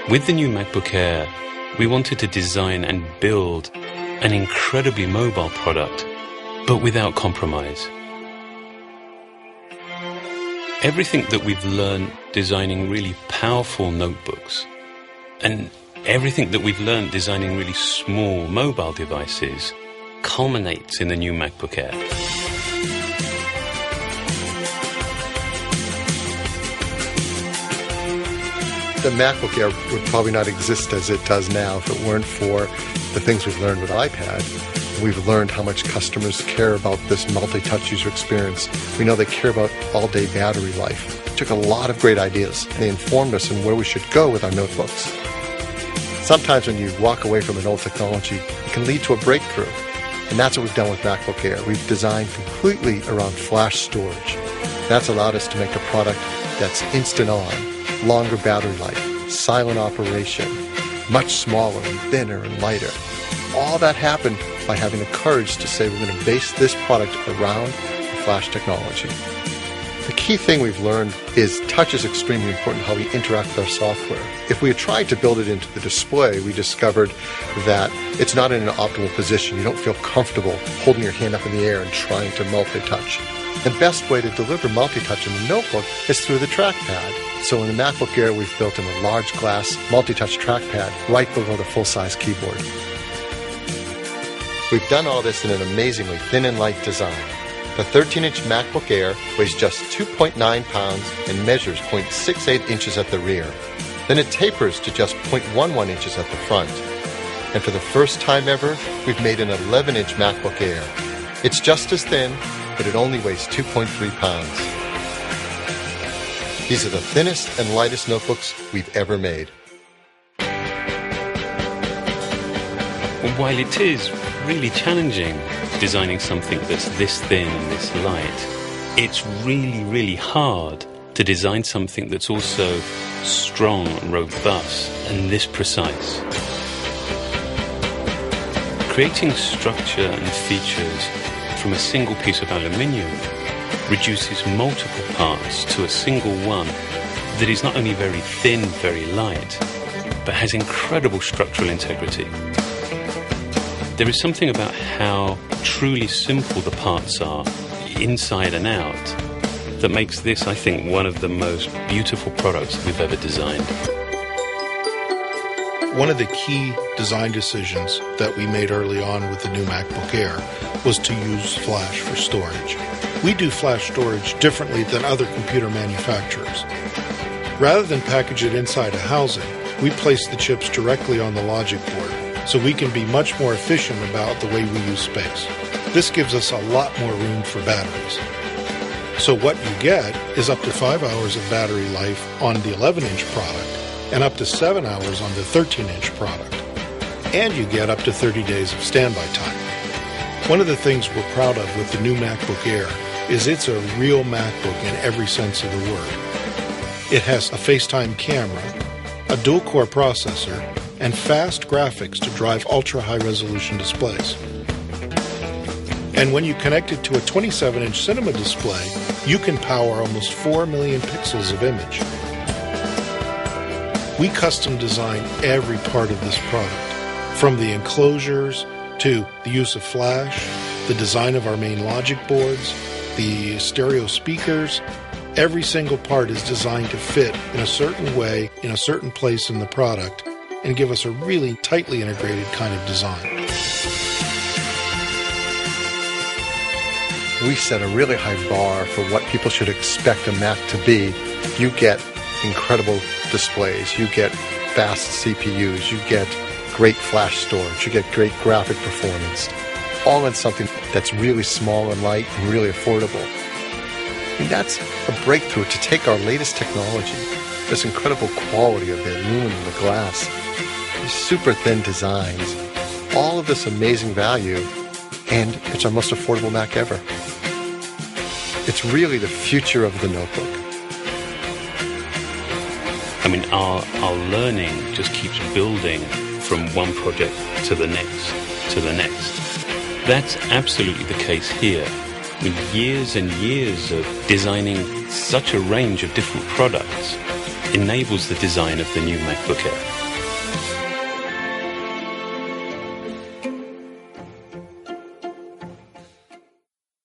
With the new MacBook Air, we wanted to design and build an incredibly mobile product, but without compromise. Everything that we've learned designing really powerful notebooks, and everything that we've learned designing really small mobile devices, culminates in the new MacBook Air. The MacBook Air would probably not exist as it does now if it weren't for the things we've learned with iPad. We've learned how much customers care about this multi-touch user experience. We know they care about all-day battery life. We took a lot of great ideas, and they informed us in where we should go with our notebooks. Sometimes when you walk away from an old technology, it can lead to a breakthrough. And that's what we've done with MacBook Air. We've designed completely around flash storage. That's allowed us to make a product that's instant on, longer battery life, silent operation, much smaller and thinner and lighter. All that happened by having the courage to say we're going to base this product around the flash technology. The key thing we've learned is touch is extremely important, how we interact with our software. If we had tried to build it into the display, we discovered that it's not in an optimal position. You don't feel comfortable holding your hand up in the air and trying to multi-touch. The best way to deliver multi-touch in the notebook is through the trackpad. So in the MacBook Air, we've built in a large glass multi-touch trackpad right below the full-size keyboard. We've done all this in an amazingly thin and light design. The 13-inch MacBook Air weighs just 2.9 pounds and measures 0.68 inches at the rear. Then it tapers to just 0.11 inches at the front. And for the first time ever, we've made an 11-inch MacBook Air. It's just as thin, but it only weighs 2.3 pounds. These are the thinnest and lightest notebooks we've ever made. While it is really challenging designing something that's this thin and this light, it's really, really hard to design something that's also strong and robust and this precise. Creating structure and features from a single piece of aluminium reduces multiple parts to a single one that is not only very thin, very light, but has incredible structural integrity. There is something about how truly simple the parts are, inside and out, that makes this, I think, one of the most beautiful products we've ever designed. One of the key design decisions that we made early on with the new MacBook Air was to use flash for storage. We do flash storage differently than other computer manufacturers. Rather than package it inside a housing, we place the chips directly on the logic board, so we can be much more efficient about the way we use space. This gives us a lot more room for batteries. So what you get is up to 5 hours of battery life on the 11-inch product and up to 7 hours on the 13-inch product. And you get up to 30 days of standby time. One of the things we're proud of with the new MacBook Air is it's a real MacBook in every sense of the word. It has a FaceTime camera, a dual-core processor, and fast graphics to drive ultra-high-resolution displays. And when you connect it to a 27-inch cinema display, you can power almost 4 million pixels of image. We custom design every part of this product, from the enclosures to the use of flash, the design of our main logic boards, the stereo speakers. Every single part is designed to fit in a certain way, in a certain place in the product, and give us a really tightly integrated kind of design. We set a really high bar for what people should expect a Mac to be. You get incredible displays, you get fast CPUs, you get great flash storage, you get great graphic performance, all in something that's really small and light and really affordable. I mean, that's a breakthrough to take our latest technology, this incredible quality of the aluminum, the glass, these super thin designs, all of this amazing value, and it's our most affordable Mac ever. It's really the future of the notebook. I mean, our learning just keeps building from one project to the next, to the next. That's absolutely the case here. I mean, years and years of designing such a range of different products enables the design of the new MacBook Air.